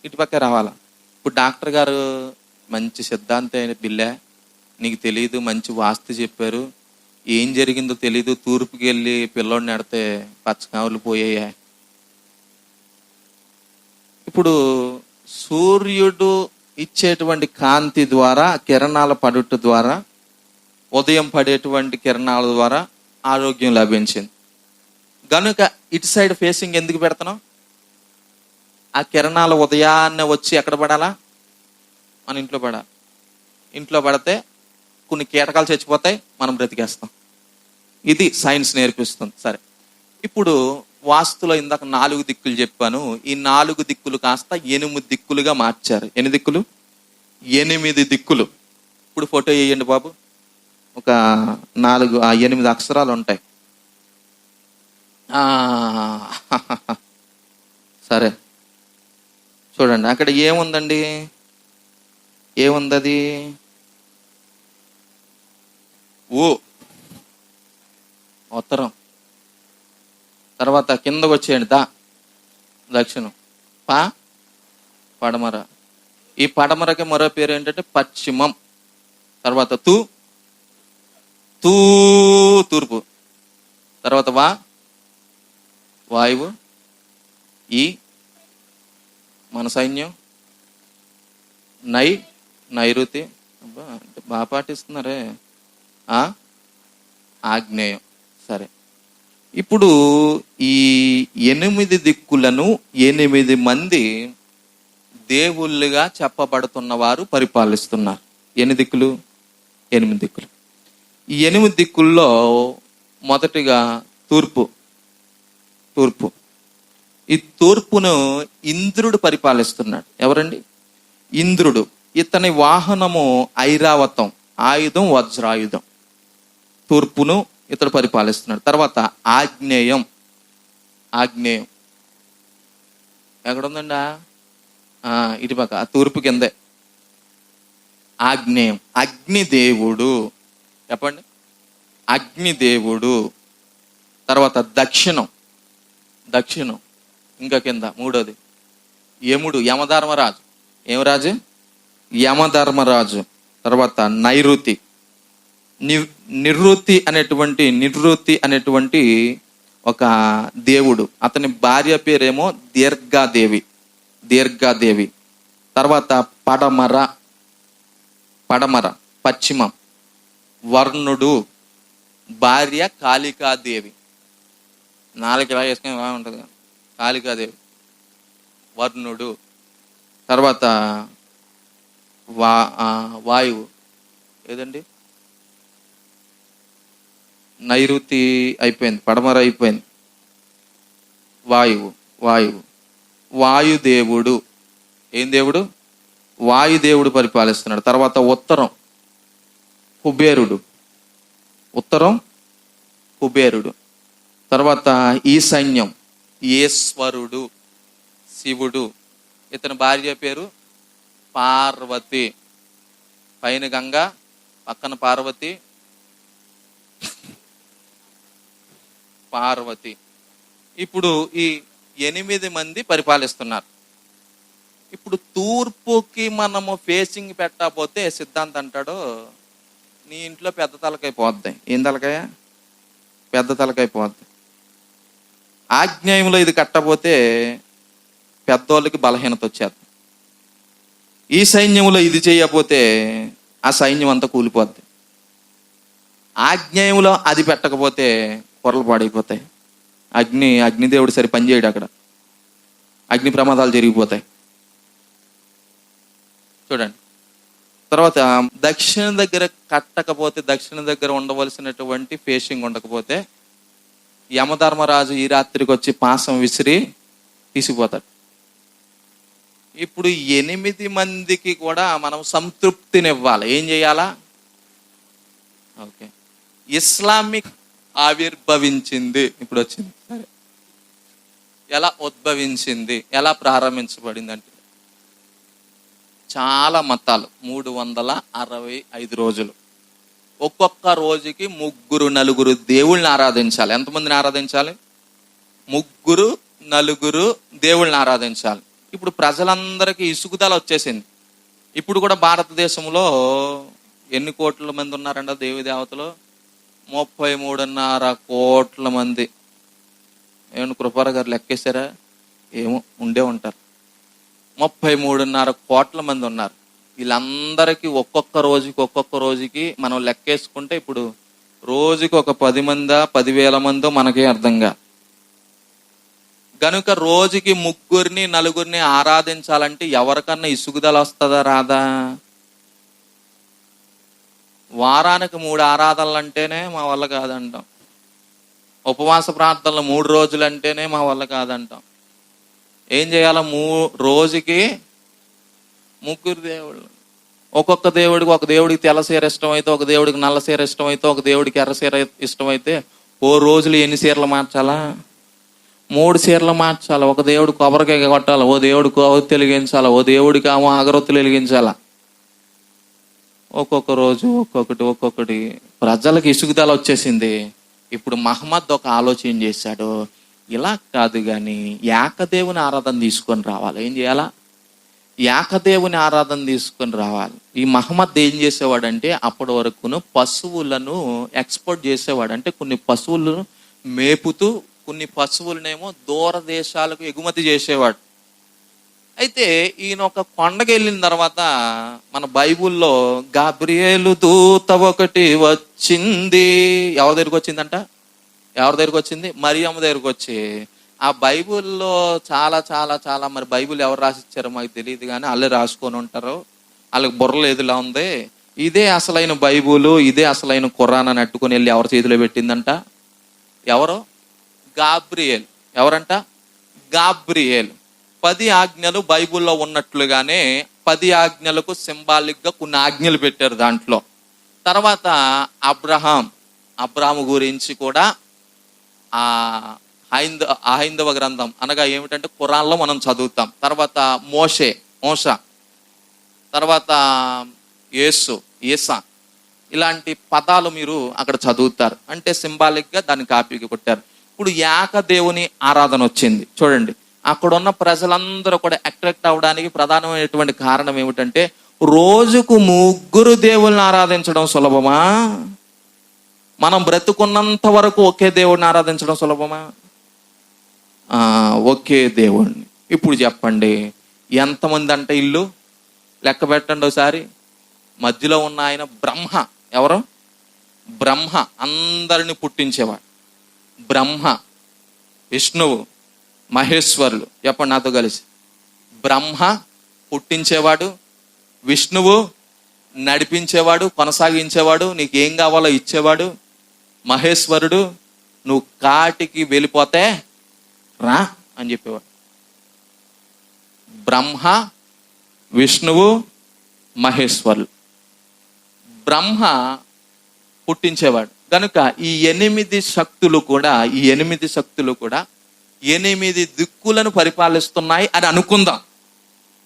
ఇటుపక్కే రావాలా. ఇప్పుడు డాక్టర్ గారు మంచి సిద్ధాంతం బిల్లే, నీకు తెలీదు, మంచి వాస్తు చెప్పారు, ఏం జరిగిందో తెలీదు, తూర్పుకి వెళ్ళి పిల్లోడిని ఎడితే పచ్చకాములు పోయాయా. ఇప్పుడు సూర్యుడు ఇచ్చేటువంటి కాంతి ద్వారా, కిరణాల పడుట ద్వారా, ఉదయం పడేటువంటి కిరణాల ద్వారా ఆరోగ్యం లభించింది. కనుక ఇటు సైడ్ ఫేసింగ్ ఎందుకు పెడతాం? ఆ కిరణాలు ఉదయాన్నే వచ్చి ఎక్కడ పడాలా? మన ఇంట్లో పడాలి. ఇంట్లో పడితే కొన్ని కీటకాలు చచ్చిపోతాయి, మనం బ్రతికేస్తాం. ఇది సైన్స్ నేర్పిస్తుంది. సరే, ఇప్పుడు వాస్తులో ఇందాక 4 దిక్కులు చెప్పాను. ఈ 4 దిక్కులు కాస్త 8 దిక్కులుగా మార్చారు. ఎన్ని దిక్కులు? 8 దిక్కులు. ఇప్పుడు ఫోటో వేయండి బాబు. ఒక 8 అక్షరాలు ఉంటాయి. సరే చూడండి, అక్కడ ఏముందండి? ఏముంది? ఓ ఉత్తరం. తర్వాత కిందకు వచ్చేయండి, దక్షిణం. పడమర. ఈ పడమరకి మరో పేరు ఏంటంటే పశ్చిమం. తర్వాత తూర్పు. తర్వాత వాయువు. ఈ మన సైన్యం. నైరుతి. బాగా పాటిస్తున్నారే. ఆగ్నేయం. సరే, ఇప్పుడు ఈ 8 దిక్కులను 8 మంది దేవుళ్ళుగా చెప్పబడుతున్న వారు పరిపాలిస్తున్నారు. ఎన్ని దిక్కులు? 8 దిక్కులు. ఈ 8 దిక్కుల్లో మొదటిగా తూర్పు. ఈ తూర్పును ఇంద్రుడు పరిపాలిస్తున్నాడు. ఎవరండి? ఇంద్రుడు. ఇతని వాహనము ఐరావతం, ఆయుధం వజ్రాయుధం. తూర్పును ఇతడు పరిపాలిస్తున్నాడు. తర్వాత ఆగ్నేయం. ఎక్కడుందండి? ఇటుపక్క, ఆ తూర్పు కిందే ఆగ్నేయం. అగ్నిదేవుడు. చెప్పండి, అగ్నిదేవుడు. తర్వాత దక్షిణం. ఇంకా కింద మూడోది యముడు, యమధర్మరాజు. ఏం రాజు? యమధర్మరాజు. తర్వాత నైరుతి. నివృత్తి అనేటువంటి ఒక దేవుడు. అతని భార్య పేరేమో దీర్ఘాదేవి. తర్వాత పడమర పశ్చిమం. వర్ణుడు, భార్య కాళికాదేవి. 4 ఇలా వేసుకొని ఎలా ఉంటుంది? కాళికాదేవి, వర్ణుడు. తర్వాత వాయువు. ఏదండి? నైరుతి అయిపోయింది, పడమర అయిపోయింది. వాయుదేవుడు. ఏం దేవుడు? వాయుదేవుడు పరిపాలిస్తున్నాడు. తర్వాత ఉత్తరం కుబేరుడు. తర్వాత ఈశాన్యం ఈశ్వరుడు, శివుడు. ఇతని భార్య పేరు పార్వతి. పైన గంగా, పక్కన పార్వతి. ఇప్పుడు ఈ 8 మంది పరిపాలిస్తున్నారు. ఇప్పుడు తూర్పుకి మనము ఫేసింగ్ పెట్టకపోతే సిద్ధాంతం అంటాడు, నీ ఇంట్లో పెద్ద తలకాయ పోద్ది. ఏం తలకాయ? పెద్ద తలకాయ పోద్ది. ఆగ్నేయంలో ఇది కట్టపోతే పెద్దోళ్ళకి బలహీనత వచ్చేది. ఈ సైన్యంలో ఇది చేయకపోతే ఆ సైన్యం అంతా కూలిపోద్ది. ఆజ్ఞేయంలో అది పెట్టకపోతే పొరలు పాడైపోతాయి. అగ్నిదేవుడు సరి పనిచేయడు, అక్కడ అగ్ని ప్రమాదాలు జరిగిపోతాయి. చూడండి, తర్వాత దక్షిణ దగ్గర కట్టకపోతే, దక్షిణ దగ్గర ఉండవలసినటువంటి ఫేషింగ్ ఉండకపోతే యమధర్మరాజు ఈ రాత్రికి వచ్చి పాసం విసిరి తీసిపోతాడు. ఇప్పుడు 8 మందికి కూడా మనం సంతృప్తినివ్వాలి. ఏం చేయాలా? ఓకే, ఇస్లామిక్ ఆవిర్భవించింది, ఇప్పుడు వచ్చింది. సరే, ఎలా ఉద్భవించింది, ఎలా ప్రారంభించబడింది అంటే చాలా మతాలు, 365 రోజులు, ఒక్కొక్క రోజుకి 3-4 దేవుళ్ళని ఆరాధించాలి. ఎంతమందిని ఆరాధించాలి? 3-4 దేవుళ్ళని ఆరాధించాలి. ఇప్పుడు ప్రజలందరికీ ఇసుగుదల వచ్చేసింది. ఇప్పుడు కూడా భారతదేశంలో ఎన్ని కోట్ల మంది ఉన్నారంట దేవి దేవతలు? 33.5 కోట్ల మంది. ఏమన్నా కృపారావు గారు లెక్కేశారా? ఏమో, ఉండే ఉంటారు. 33.5 కోట్ల మంది ఉన్నారు. వీళ్ళందరికీ ఒక్కొక్క రోజుకి మనం లెక్కేసుకుంటే ఇప్పుడు రోజుకి ఒక 10 మందో 10,000 మందో మనకే అర్థంగా. కనుక రోజుకి 3-4 ఆరాధించాలంటే ఎవరికన్నా ఇసుగుదల వస్తుందా రాదా? వారానికి 3 ఆరాధనలు అంటేనే మా వల్ల కాదంటాం. ఉపవాస ప్రార్థనలు 3 రోజులు అంటేనే మా వల్ల కాదంటాం. ఏం చేయాల? రోజుకి 3 దేవుళ్ళు. ఒక్కొక్క దేవుడికి, ఒక దేవుడికి తెల్ల సీర ఇష్టమైతే, ఒక దేవుడికి నల్ల సీర ఇష్టమైతే, ఒక దేవుడికి ఎర్ర సీర ఇష్టమైతే ఓ రోజులు ఎన్ని సీరలు మార్చాలా? 3 సీరలు మార్చాలి. ఒక దేవుడు కొబ్బరికాయ కొట్టాలి, ఓ దేవుడికి కొవ్వొత్తి వెలిగించాలా, ఓ దేవుడికి ఏమో అగరొత్తులు వెలిగించాలా. ఒక్కొక్క రోజు ఒక్కొక్కటి. ప్రజలకు ఇసుగుదల వచ్చేసింది. ఇప్పుడు మహమ్మద్ ఒక ఆలోచన చేశాడు, ఇలా కాదు కానీ ఏకదేవుని ఆరాధన తీసుకొని రావాలి. ఏం చేయాలా? ఏకదేవుని ఆరాధన తీసుకొని రావాలి. ఈ మహమ్మద్ ఏం చేసేవాడంటే అప్పటి వరకును పశువులను ఎక్స్పోర్ట్ చేసేవాడు. అంటే కొన్ని పశువులను మేపుతూ కొన్ని పశువులనేమో దూర దేశాలకు ఎగుమతి చేసేవాడు. అయితే ఈయన ఒక కొండకి వెళ్ళిన తర్వాత మన బైబుల్లో గాబ్రియేలు దూత ఒకటి వచ్చింది. ఎవరి దగ్గరికి వచ్చిందంట? ఎవరి దగ్గరికి వచ్చింది? మరియమ్మ దగ్గరికి వచ్చి, ఆ బైబుల్లో చాలా చాలా చాలా, మరి బైబుల్ ఎవరు రాసిచ్చారో మాకు తెలియదు కానీ వాళ్ళే రాసుకొని ఉంటారు, వాళ్ళకి బుర్రలు ఎదులా ఉంది, ఇదే అసలైన బైబుల్, ఇదే అసలైన ఖురాన్ అని అట్టుకొని వెళ్ళి ఎవరి చేతిలో పెట్టిందంట? ఎవరు? గాబ్రియేల్. ఎవరంట? గాబ్రియేల్. 10 ఆజ్ఞలు బైబుల్లో ఉన్నట్లుగానే 10 ఆజ్ఞలకు సింబాలిక్ గా కొన్ని ఆజ్ఞలు పెట్టారు దాంట్లో. తర్వాత అబ్రహాము గురించి కూడా ఆ హైందవ గ్రంథం అనగా ఏమిటంటే ఖురాన్లో మనం చదువుతాం. తర్వాత మోష, తర్వాత ఈసా, ఇలాంటి పదాలు మీరు అక్కడ చదువుతారు. అంటే సింబాలిక్ గా దాన్ని కాపీకి కొట్టారు. ఇప్పుడు ఏకదేవుని ఆరాధన వచ్చింది. చూడండి, అక్కడ ఉన్న ప్రజలందరూ కూడా అట్రాక్ట్ అవ్వడానికి ప్రధానమైనటువంటి కారణం ఏమిటంటే రోజుకు 3 దేవుళ్ళని ఆరాధించడం సులభమా? మనం బ్రతుకున్నంత వరకు ఒకే దేవుడిని ఆరాధించడం సులభమా? ఒకే దేవుడిని. ఇప్పుడు చెప్పండి, ఎంతమంది అంటే ఇల్లు లెక్క పెట్టండి ఒకసారి. మధ్యలో ఉన్న ఆయన బ్రహ్మ. ఎవరు? బ్రహ్మ. అందరిని పుట్టించేవాడు బ్రహ్మ. విష్ణువు, మహేశ్వరులు. చెప్పండి నాతో కలిసి. బ్రహ్మ పుట్టించేవాడు, విష్ణువు నడిపించేవాడు, కొనసాగించేవాడు, నీకేం కావాలో ఇచ్చేవాడు, మహేశ్వరుడు నువ్వు కాటికి వెళ్ళిపోతే రా అని చెప్పేవాడు. బ్రహ్మ, విష్ణువు, మహేశ్వరులు. బ్రహ్మ పుట్టించేవాడు. కనుక ఈ 8 శక్తులు కూడా 8 దిక్కులను పరిపాలిస్తున్నాయి అని అనుకుందాం.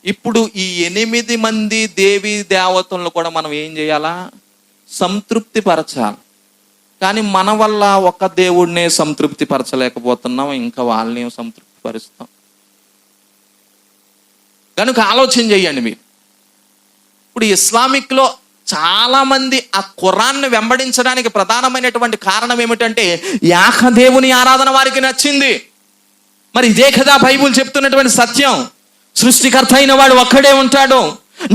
ఇప్పుడు ఈ 8 మంది దేవీ దేవతలను కూడా మనం ఏం చేయాలా? సంతృప్తి పరచాలి. కానీ మన వల్ల ఒక దేవుడినే సంతృప్తి పరచలేకపోతున్నాం, ఇంకా వాళ్ళని సంతృప్తి పరుస్తాం. కనుక ఆలోచన చేయండి మీరు. ఇప్పుడు ఇస్లామిక్ లో చాలా మంది ఆ ఖురాన్ని వెంబడించడానికి ప్రధానమైనటువంటి కారణం ఏమిటంటే ఏకదేవుని ఆరాధన వారికి నచ్చింది. మరి ఇదే కదా బైబుల్ చెప్తున్నటువంటి సత్యం. సృష్టికర్త అయిన వాడు ఒక్కడే ఉంటాడు.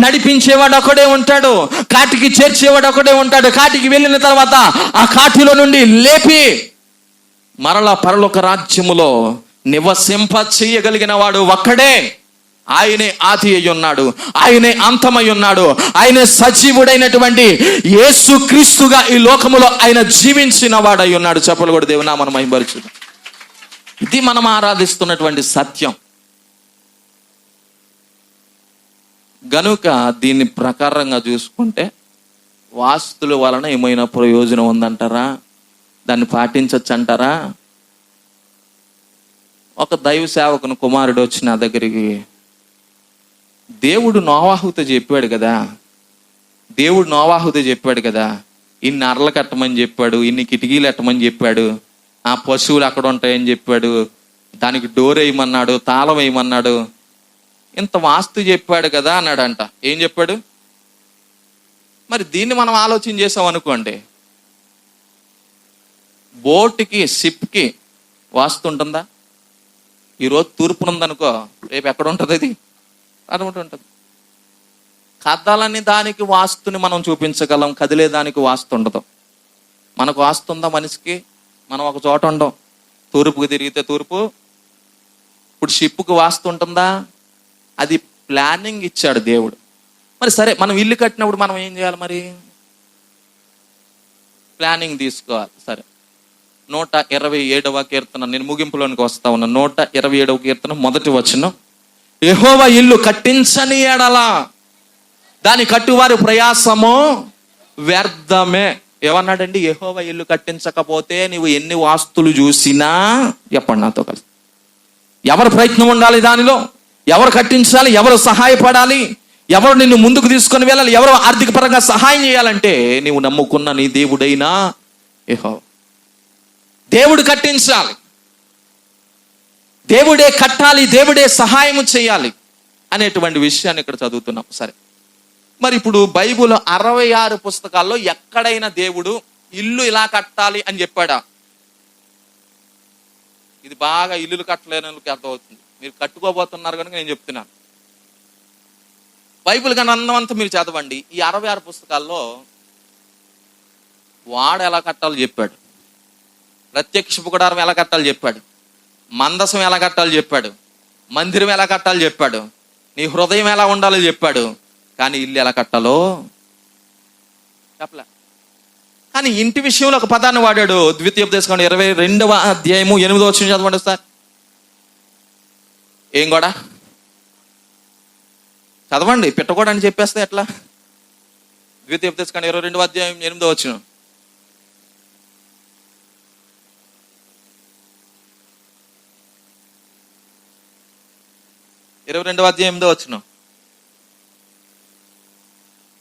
నడిపించేవాడు ఒకడే ఉంటాడు, కాటికి చేర్చేవాడు ఒకడే ఉంటాడు. కాటికి వెళ్ళిన తర్వాత ఆ కాటిలో నుండి లేపి మరలా పరలోక రాజ్యములో నివసింప చేయగలిగిన వాడు ఒక్కడే. ఆయనే ఆది అయి ఉన్నాడు, ఆయనే అంతమై ఉన్నాడు, ఆయనే సజీవుడైనటువంటి యేసు క్రీస్తుగా ఈ లోకములో ఆయన జీవించిన వాడై ఉన్నాడు. చెప్పలు కూడా దేవునా మనం మహిమపరచుదాం. ఇది మనం ఆరాధిస్తున్నటువంటి సత్యం. గనుక దీన్ని ప్రకారంగా చూసుకుంటే వాస్తుల వలన ఏమైనా ప్రయోజనం ఉందంటారా? దాన్ని పాటించవచ్చు అంటారా? ఒక దైవ సేవకుని కుమారుడు వచ్చి నా దగ్గరికి, దేవుడు నోవాహుతో చెప్పాడు కదా, ఇన్ని అరలు కట్టమని చెప్పాడు, ఇన్ని కిటికీలు ఎట్టమని చెప్పాడు, ఆ పశువులు అక్కడ ఉంటాయని చెప్పాడు, దానికి డోర్ వేయమన్నాడు, తాళం వేయమన్నాడు, ఇంత వాస్తు చెప్పాడు కదా అన్నాడంట. ఏం చెప్పాడు? మరి దీన్ని మనం ఆలోచన చేసాం అనుకోండి, బోటుకి షిప్కి వాస్తు ఉంటుందా? ఈరోజు తూర్పున ఉందనుకో, రేపు ఎక్కడ ఉంటుంది? అది అటువంటి ఉంటుంది. కదలని దానికి వాస్తుని మనం చూపించగలం, కదిలే దానికి వాస్తు ఉండదు. మనకు వాస్తు ఉందా మనిషికి? మనం ఒక చోట ఉండం, తూర్పుకి తిరిగితే తూర్పు. ఇప్పుడు షిప్కి వాస్తు ఉంటుందా? అది ప్లానింగ్ ఇచ్చాడు దేవుడు. మరి సరే, మనం ఇల్లు కట్టినప్పుడు మనం ఏం చేయాలి? మరి ప్లానింగ్ తీసుకోవాలి. సరే, 127వ కీర్తన, నేను ముగింపులోనికి వస్తా ఉన్నా. 127వ కీర్తన మొదటి వచనం, యెహోవా ఇల్లు కట్టించని ఎడల దాని కట్టువారి ప్రయాసము వ్యర్థమే. ఏమన్నాడండి? యెహోవా ఇల్లు కట్టించకపోతే నీవు ఎన్ని వాస్తులు చూసినా, చెప్పండి నాతో కలిసి, ఎవరు ప్రయత్నం ఉండాలి దానిలో? ఎవరు కట్టించాలి? ఎవరు సహాయపడాలి? ఎవరు నిన్ను ముందుకు తీసుకొని వెళ్ళాలి? ఎవరు ఆర్థిక పరంగా సహాయం చేయాలంటే నీవు నమ్ముకున్న నీ దేవుడైనా యెహోవా. దేవుడు కట్టించాలి, దేవుడే కట్టాలి, దేవుడే సహాయం చేయాలి అనేటువంటి విషయాన్ని ఇక్కడ చదువుతున్నాం. సరే, మరి ఇప్పుడు బైబిల్ 66 పుస్తకాల్లో ఎక్కడైనా దేవుడు ఇల్లు ఇలా కట్టాలి అని చెప్పాడా? ఇది బాగా ఇల్లులు కట్టలేని వాళ్ళకి అర్థమవుతుంది. మీరు కట్టుకోబోతున్నారు కనుక నేను చెప్తున్నాను. బైబిల్ కానీ అన్నంతా మీరు చదవండి. ఈ 66 పుస్తకాల్లో వాడు ఎలా కట్టాలో చెప్పాడు, ప్రత్యక్షపు గుడారం ఎలా కట్టాలో చెప్పాడు, మందసం ఎలా కట్టాలో చెప్పాడు, మందిరం ఎలా కట్టాలో చెప్పాడు, నీ హృదయం ఎలా ఉండాలో చెప్పాడు. కానీ ఇల్లు ఎలా కట్టాలో చెప్పలే. కానీ ఇంటి విషయంలో ఒక పదాన్ని వాడాడు. ద్వితీయోపదేశకాండం 22వ అధ్యాయము 8వ వచనం చదవండి సార్. ఏం కూడా చదవండి, పెట్టకూడదు అని చెప్పేస్తే ఎట్లా? ద్వితీయోపదేశకాండం 22వ అధ్యాయం 8వ వచనం.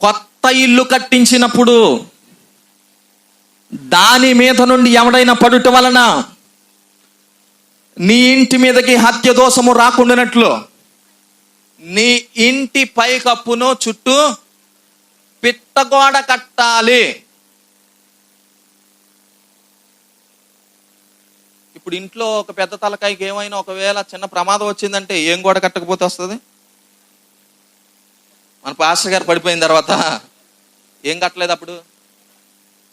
కొత్త ఇల్లు కట్టించినప్పుడు దాని మీద నుండి ఎవడైనా పడుట వలన నీ ఇంటి మీదకి హత్య దోషము రాకుండానట్లు నీ ఇంటి పైకప్పును చుట్టూ పిట్టగోడ కట్టాలి. ఇప్పుడు ఇంట్లో ఒక పెద్ద తలకాయకి ఏమైనా ఒకవేళ చిన్న ప్రమాదం వచ్చిందంటే ఏం గోడ కట్టకపోతే వస్తుంది? మన పాస్టర్ గారు పడిపోయిన తర్వాత ఏం కట్టలేదు అప్పుడు?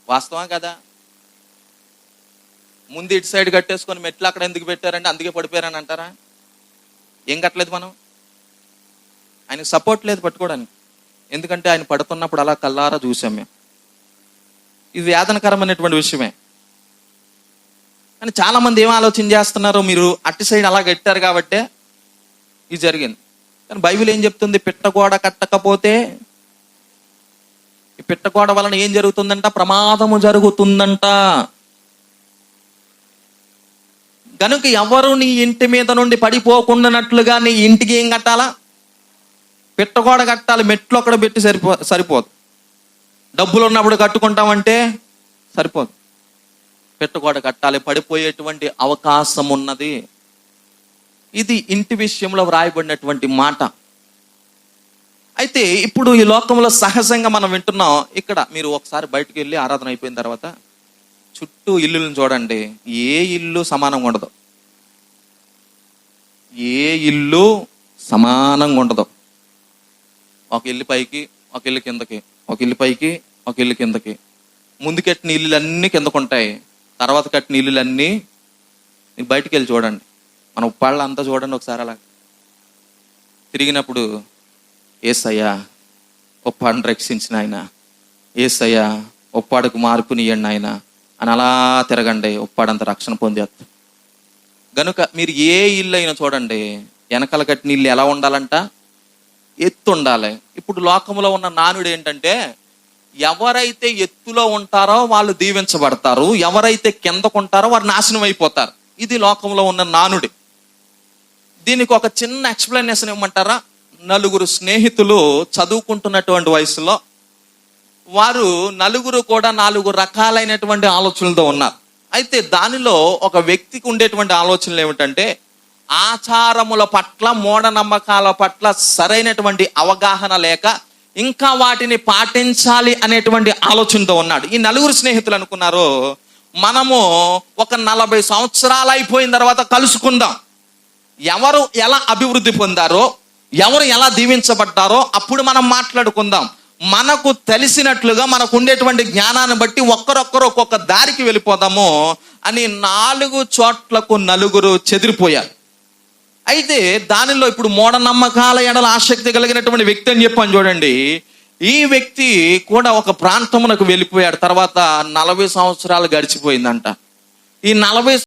వాస్తవం కదా? ముందు ఇటు సైడ్ కట్టేసుకొని మెట్లు అక్కడ ఎందుకు పెట్టారంటే అందుకే పడిపోయారని అంటారా? ఏం కట్టలేదు మనం. ఆయనకు సపోర్ట్ లేదు పట్టుకోవడానికి. ఎందుకంటే ఆయన పడుతున్నప్పుడు అలా కల్లారా చూసాం మేము. ఇది వేదనకరమైనటువంటి విషయమే. కానీ చాలా మంది ఏం ఆలోచన చేస్తున్నారు, మీరు అటు సైడ్ అలా కట్టారు కాబట్టే ఇది జరిగింది. కానీ బైబిల్ ఏం చెప్తుంది? పిట్టగోడ కట్టకపోతే ఈ పిట్టగోడ వలన ఏం జరుగుతుందంట? ప్రమాదము జరుగుతుందంట. కనుక ఎవరు నీ ఇంటి మీద నుండి పడిపోకుండానట్లుగా నీ ఇంటికి ఏం కట్టాలా? పిట్టగోడ కట్టాలి. మెట్లు అక్కడ పెట్టి సరిపోదు. డబ్బులు ఉన్నప్పుడు కట్టుకుంటామంటే సరిపోదు. పిట్టగోడ కట్టాలి, పడిపోయేటువంటి అవకాశం ఉన్నది. ఇది ఇంటి విషయంలో వ్రాయబడినటువంటి మాట. అయితే ఇప్పుడు ఈ లోకంలో సహజంగా మనం వింటున్నాం. ఇక్కడ మీరు ఒకసారి బయటకు వెళ్ళి ఆరాధన అయిపోయిన తర్వాత చుట్టూ ఇల్లులను చూడండి, ఏ ఇల్లు సమానంగా ఉండదు. ఏ ఇల్లు సమానంగా ఉండదు. ఒక ఇల్లు పైకి, ఒక ఇల్లు కిందకి, ఒక ఇల్లు పైకి, ఒక ఇల్లు కిందకి. ముందు కట్టిన ఇల్లులన్నీ కిందకుంటాయి, తర్వాత కట్టిన ఇల్లులన్నీ. మీరు బయటికి వెళ్ళి చూడండి, మన ఉప్పాళ్ళంతా చూడండి ఒకసారి అలా తిరిగినప్పుడు, యేసయ్యా ఉప్పాడును రక్షించిన ఆయన, యేసయ్యా ఉప్పాడుకు మార్పునియ్యండి ఆయన అని అలా తిరగండి, ఉప్పాడంత రక్షణ పొందేస్తుంది. గనుక మీరు ఏ ఇల్లు అయినా చూడండి, వెనకాల కట్టిన ఇల్లు ఎలా ఉండాలంట? ఎత్తు ఉండాలి. ఇప్పుడు లోకంలో ఉన్న నానుడు ఏంటంటే, ఎవరైతే ఎత్తులో ఉంటారో వాళ్ళు దీవించబడతారు, ఎవరైతే కిందకుంటారో వారు నాశనం అయిపోతారు. ఇది లోకంలో ఉన్న నానుడి. దీనికి ఒక చిన్న ఎక్స్ప్లెనేషన్ ఇవ్వమంటారా? నలుగురు స్నేహితులు చదువుకుంటున్నటువంటి వయసులో వారు నలుగురు కూడా 4 రకాలైనటువంటి ఆలోచనలతో ఉన్నారు. అయితే దానిలో ఒక వ్యక్తికి ఉండేటువంటి ఆలోచనలు ఏమిటంటే, ఆచారముల పట్ల, మూఢనమ్మకాల పట్ల సరైనటువంటి అవగాహన లేక ఇంకా వాటిని పాటించాలి అనేటువంటి ఆలోచనతో ఉన్నాడు. ఈ 4 స్నేహితులు అనుకున్నారు, మనము ఒక 40 సంవత్సరాలు అయిపోయిన తర్వాత కలుసుకుందాం, ఎవరు ఎలా అభివృద్ధి పొందారో, ఎవరు ఎలా దీవించబడ్డారో అప్పుడు మనం మాట్లాడుకుందాం. మనకు తెలిసినట్లుగా, మనకు ఉండేటువంటి జ్ఞానాన్ని బట్టి ఒక్కరొక్కరు ఒక్కొక్క దారికి వెళ్ళిపోదాము అని 4 చోట్లకు నలుగురు చెదిరిపోయారు. అయితే దానిలో ఇప్పుడు మూఢనమ్మకాల ఎడల ఆసక్తి కలిగినటువంటి వ్యక్తి అని చెప్పాను చూడండి, ఈ వ్యక్తి కూడా ఒక ప్రాంతమునకు వెళ్ళిపోయాడు. తర్వాత 40 సంవత్సరాలు గడిచిపోయిందంట. ఈ 40